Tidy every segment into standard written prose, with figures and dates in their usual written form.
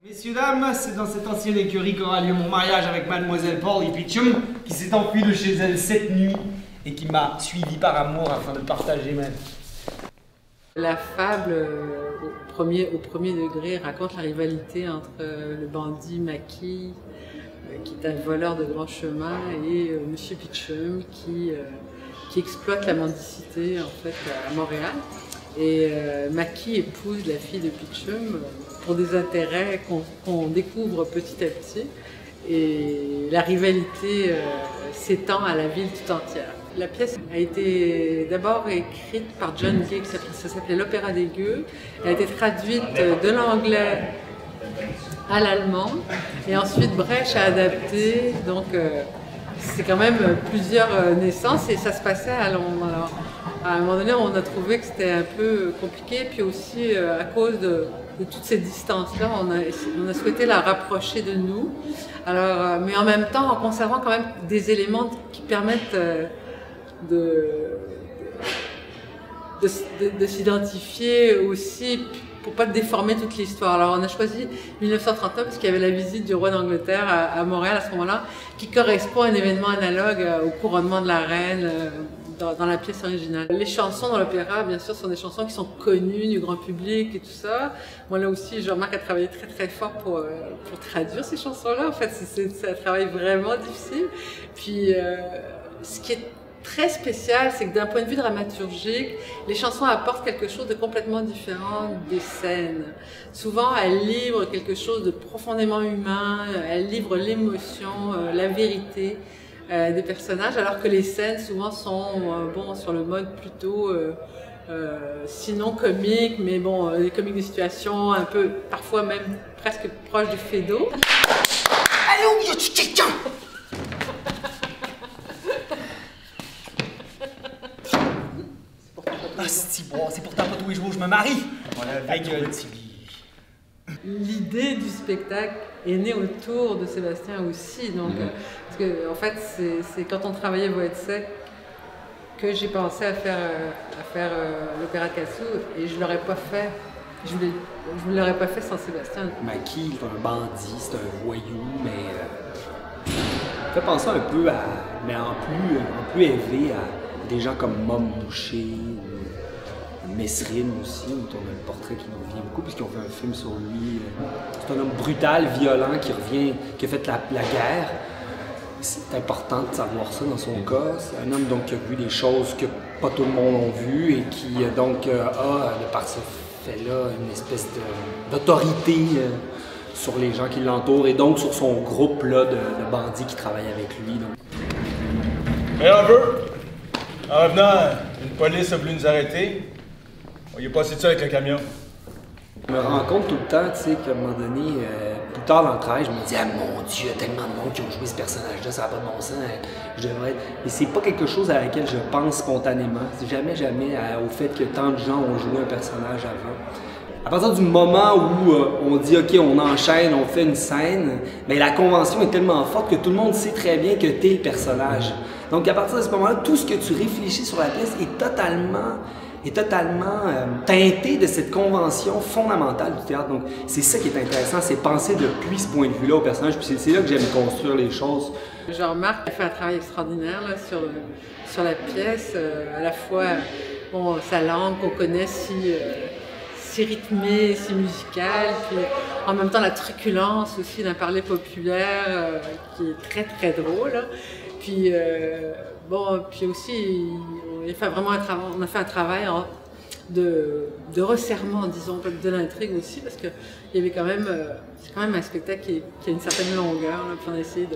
Messieurs, dames, c'est dans cette ancienne écurie qu'aura lieu mon mariage avec mademoiselle Paul Pitchum, qui s'est enfuie de chez elle cette nuit et qui m'a suivi par amour afin de partager ma vie. La fable, au premier degré, raconte la rivalité entre le bandit Mackie, qui est un voleur de grand chemin, et Monsieur Pitchum, qui exploite la mendicité en fait, à Montréal. Et Mackie épouse la fille de Pitchum pour des intérêts qu'on découvre petit à petit. Et la rivalité s'étend à la ville tout entière. La pièce a été d'abord écrite par John Gay, ça s'appelait l'Opéra des gueux. Elle a été traduite de l'anglais à l'allemand et ensuite Brecht a adapté. Donc c'est quand même plusieurs naissances et ça se passait à Londres. Alors, à un moment donné, on a trouvé que c'était un peu compliqué, puis aussi à cause de toutes ces distances-là, on a souhaité la rapprocher de nous. Alors, mais en même temps, en conservant quand même des éléments qui permettent de s'identifier aussi pour pas déformer toute l'histoire. Alors on a choisi 1939 parce qu'il y avait la visite du roi d'Angleterre à Montréal à ce moment-là, qui correspond à un événement analogue au couronnement de la reine dans la pièce originale. Les chansons dans l'opéra, bien sûr, sont des chansons qui sont connues du grand public et tout ça. Moi là aussi, Jean-Marc a travaillé très très fort pour traduire ces chansons-là. En fait, c'est un travail vraiment difficile. Puis ce qui est très spécial, c'est que d'un point de vue dramaturgique, les chansons apportent quelque chose de complètement différent des scènes. Souvent, elles livrent quelque chose de profondément humain, elles livrent l'émotion, la vérité des personnages, alors que les scènes souvent sont bon, sur le mode plutôt sinon comique, mais bon, des comiques de situation, un peu, parfois même presque proche du fédo. Allô, y a-tu quelqu'un? Ah, c'est pourtant pas tous les jours où je me marie! Ta gueule, Tibi. L'idée du spectacle est née autour de Sébastien aussi. Donc, parce que, en fait, c'est quand on travaillait Voët-Sec que j'ai pensé à faire l'opéra de Cassou et je ne l'aurais pas fait. Je ne l'aurais pas fait sans Sébastien. Mackie, c'est un bandit, c'est un voyou, mais ça fait penser un peu à, mais en plus élevé à des gens comme Mom Boucher, Mesrine aussi, dont on a le portrait qui nous revient beaucoup, puisqu'on fait un film sur lui. C'est un homme brutal, violent, qui a fait la guerre. C'est important de savoir ça dans son cas. C'est un homme donc, qui a vu des choses que pas tout le monde a vues et qui donc a, de par ce fait-là, une espèce d'autorité sur les gens qui l'entourent et donc sur son groupe là, de bandits qui travaillent avec lui. Donc. Mais on veut, en revenant, une police a voulu nous arrêter. Il est passé de ça avec le camion. Je me rends compte tout le temps, tu sais, qu'à un moment donné, plus tard dans le travail, je me dis « Ah mon Dieu, il y a tellement de monde qui ont joué ce personnage-là, ça n'a pas de bon sens, je devrais être... » Mais c'est pas quelque chose à laquelle je pense spontanément. C'est jamais au fait que tant de gens ont joué un personnage avant. À partir du moment où on dit « Ok, on enchaîne, on fait une scène », mais la convention est tellement forte que tout le monde sait très bien que tu es le personnage. Donc à partir de ce moment-là, tout ce que tu réfléchis sur la pièce est totalement teinté de cette convention fondamentale du théâtre. Donc, c'est ça qui est intéressant, c'est penser depuis ce point de vue-là au personnage, puis c'est là que j'aime construire les choses. Jean-Marc a fait un travail extraordinaire là, sur la pièce, à la fois bon, sa langue qu'on connaît si rythmée, si musicale, puis en même temps la truculence aussi d'un parler populaire qui est très très drôle. Hein. Puis bon, puis aussi on a fait un travail de resserrement, disons, de l'intrigue aussi, parce que il y avait quand même, c'est quand même un spectacle qui a une certaine longueur, là, puis on a essayé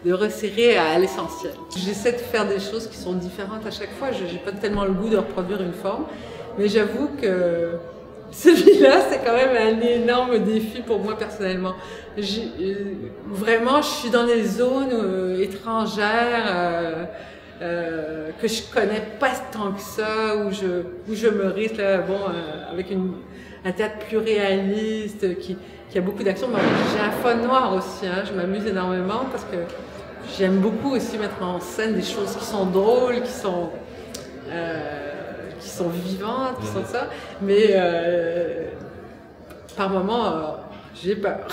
de resserrer à l'essentiel. J'essaie de faire des choses qui sont différentes à chaque fois. Je n'ai pas tellement le goût de reproduire une forme, mais j'avoue que celui-là, c'est quand même un énorme défi pour moi personnellement. Vraiment, je suis dans des zones étrangères que je connais pas tant que ça, où je me risque là, bon, avec un théâtre plus réaliste, qui a beaucoup d'action. J'ai un fond noir aussi, hein, je m'amuse énormément parce que j'aime beaucoup aussi mettre en scène des choses qui sont drôles, qui sont vivantes, qui sont ça, mais par moments, J'ai peur.